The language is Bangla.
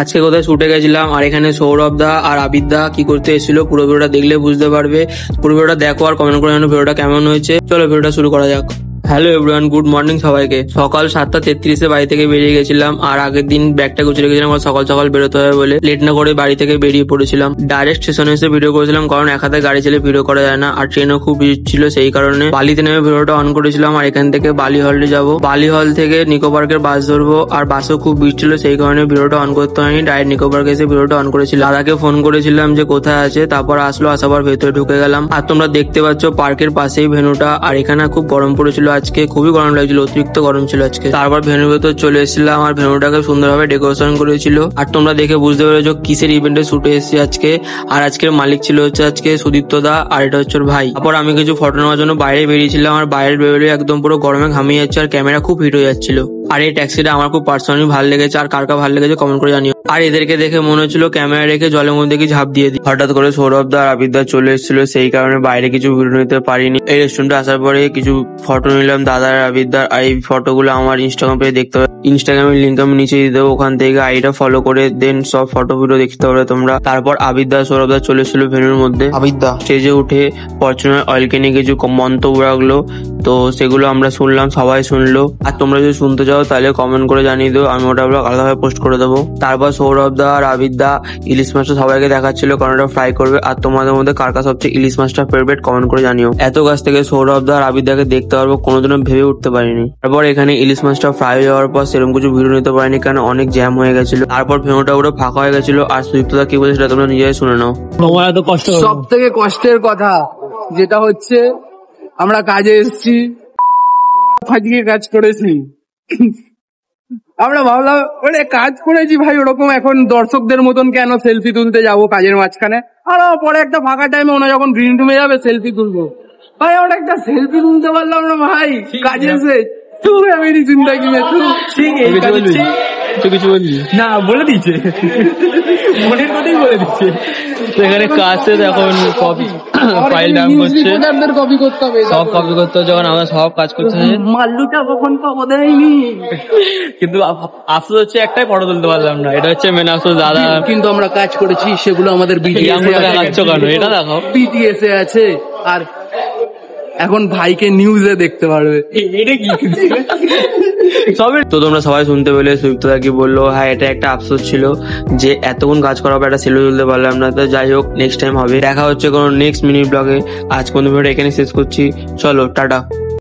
আজকে কোথায় শুটে গেছিলাম, আর এখানে সৌরভ দা আর আবিদ দা কি করতে এসেছিল পুরো ভিডিওটা দেখলে বুঝতে পারবে। পুরো ভিডিওটা দেখো আর কমেন্ট করে জানো ভিডিওটা কেমন হয়েছে। চলো ভিডিওটা শুরু করা যাক। হ্যালো এভরিওয়ান, গুড মর্নিং সবাইকে। সকাল 7:33 বাড়ি থেকে বেরিয়ে গেছিলাম, আর আগের দিন ব্যাগটা গুছিয়ে রেখেছিলাম আর সকাল সকাল বেরোতে হবে বলে লেট না করে বাড়ি থেকে বেরিয়ে পড়েছিলাম। ডাইরেক্ট স্টেশনে এসে ভিডিও করেছিলাম, কারণ এক হাতে গাড়ি চালিয়ে ভিডিও করা যায় না, আর ট্রেনও খুব ভিড় ছিল, সেই কারণে বালিতে নেমে ভিডিওটা অন করেছিলাম। আর এখান থেকে বালি হলে যাবো, বালি হল থেকে নিকো পার্কের বাস ধরবো, আর বাসও খুব ভিড় ছিল, সেই কারণে ভিডিওটা অন করতে হয়নি, ডাইরেক্ট নিকো পার্কে এসে ভিডিওটা অন করেছিলাম। দাদাকে ফোন করেছিলাম যে কোথায় আছে, তারপর আসলো, আসাবার ভেতরে ঢুকে গেলাম। আর তোমরা দেখতে পাচ্ছ পার্কের পাশেই ভেনুটা, আর এখানে খুব গরম পড়েছিল আজকে, খুবই গরম লাগছিল, অতিরিক্ত গরম ছিল আজকে। তারপর ভেনুর ভেতর চলে এসেছিলাম, আর ভেনুটাকে সুন্দরভাবে ডেকোরেশন করেছিল, আর তোমরা দেখে বুঝতে পেরেছো কিসের ইভেন্টে শুটে এসেছি আজকে। আর আজকের মালিক ছিল হচ্ছে আজকে সুদীপ্ত দা, আর এটা হচ্ছে ওর ভাই। তারপর আমি কিছু ফটো নেওয়ার জন্য বাইরে বেরিয়েছিলাম, আর বাইরে বেরোলে একদম পুরো গরমে ঘামিয়ে যাচ্ছে, আর ক্যামেরা খুব হিট হয়ে যাচ্ছিল। আর এই ট্যাক্সিটা আমার খুব পার্সোনালি ভালো লেগেছে, আর কার কার ভালো লেগেছে কমেন্ট করে জানিও। আর এদেরকে দেখে মনে হচ্ছিল ক্যামেরা রেখে জলের মধ্যে কি ঝাঁপ দিয়ে দিই। হঠাৎ করে সৌরভ দা আর আবিদ দা চলে এসেছিল, সেই কারণে বাইরে কিছু ভিডিও নিতে পারিনি। এই রেস্টুরেন্টে আসার পরে কিছু ফটো নিলাম দাদার আর আবিদ দার, আর এই ফটোগুলো আমার ইনস্টাগ্রাম পেজে দেখতে হবে। ইনস্টাগ্রামের লিঙ্ক আমি নিচে দিয়ে দেবো, ওখান থেকে আইডিটা ফলো করে দেন সব ফটো ভিডিও দেখতে পারবে তোমরা। তারপর আবিদ দা সৌরভ দা চলে এসেছিল ভেনুর মধ্যে। আবিদ দা স্টেজে উঠে ফরচুনার অয়েলকে নিয়ে কিছু মন্তব্য রাখলো, তো সেগুলো আমরা শুনলাম, সবাই শুনলো। আর তোমরা যদি শুনতে চাও তাহলে কমেন্ট করে জানিয়ে দাও, আমি ওটা আলাদাভাবে পোস্ট করে দেবো। তারপর সৌরভ দা আর আবিদ দা ইলিশ মাছটা সবাইকে দেখাচ্ছিল, কারণ ওটা ফ্রাই করবে। আর তোমাদের মধ্যে কার কার সবচেয়ে ইলিশ মাছটা ফেভারিট কমেন্ট করে জানিও। এত কাছ থেকে সৌরভ দা আর আবিদ দাকে দেখতে পারবো কোনোদিনও ভেবে উঠতে পারিনি। তারপর এখানে ইলিশ মাছটা ফ্রাই হয়ে যাওয়ার পর সেরকম কিছু ভিডিও নিতে পারিনি, কারণ অনেক জ্যাম হয়ে গেছিল। তারপর ভেনুটা পুরো ফাঁকা হয়ে গেছিল। আর সুদীপ্ত দা কি বলছে সেটা তোমরা নিজেরাই শুনে নাও। সব থেকে কষ্টের কথা যেটা হচ্ছে, আমরা কাজে এসেছি, ফাঁকিয়ে কাজ করেছি। আমরা ভাবলাম মানে কাজ করেছি ভাই ওরকম, এখন দর্শকদের মতন কেন সেলফি তুলতে যাবো কাজের মাঝখানে। আর পরে একটা ফাঁকা টাইমে ওনা যখন গ্রিন রুমে যাবে সেলফি তুলবো, ভাই আমরা একটা সেলফি তুলতে পারলাম না ভাই কাজে এসে। মেরি জিন্দাগি মে কিছু বললি না, বলে দিচ্ছে মনের কথাই বলে দিচ্ছে। এখানে কাছে এখন কপি ফাইল ডাউন করছে, কপি করতে হবে, সব কপি করতে হবে, যখন আমরা সব কাজ করতে হবে। মাল্লুটা কখন পাবো দেয়নি, কিন্তু আফসোস হচ্ছে একটাই ফটো তুলতে পারলাম না, এটা হচ্ছে মেন আফসোস। দাদা কিন্তু আমরা কাজ করেছি, সেগুলো আমাদের দেখাচ্ছ কেন, এটা দেখাও। বিটিএস এ আছে, আর এখন ভাইকে নিউজে দেখতে পারবে। এটা কি তো তোমরা সবাই শুনতে পেলে সুদীপ্ত দা কি বললো। হ্যাঁ, এটা একটা আফসোস ছিল যে এতক্ষণ কাজ করার পর একটা সেলফি তুলতে পারলাম না। তো যাই হোক, নেক্সট টাইম হবে, দেখা হচ্ছে কোনো নেক্সট মিনি ব্লগে। আজ কোন ভিডিওটা এখানে শেষ করছি, চলো টাটা।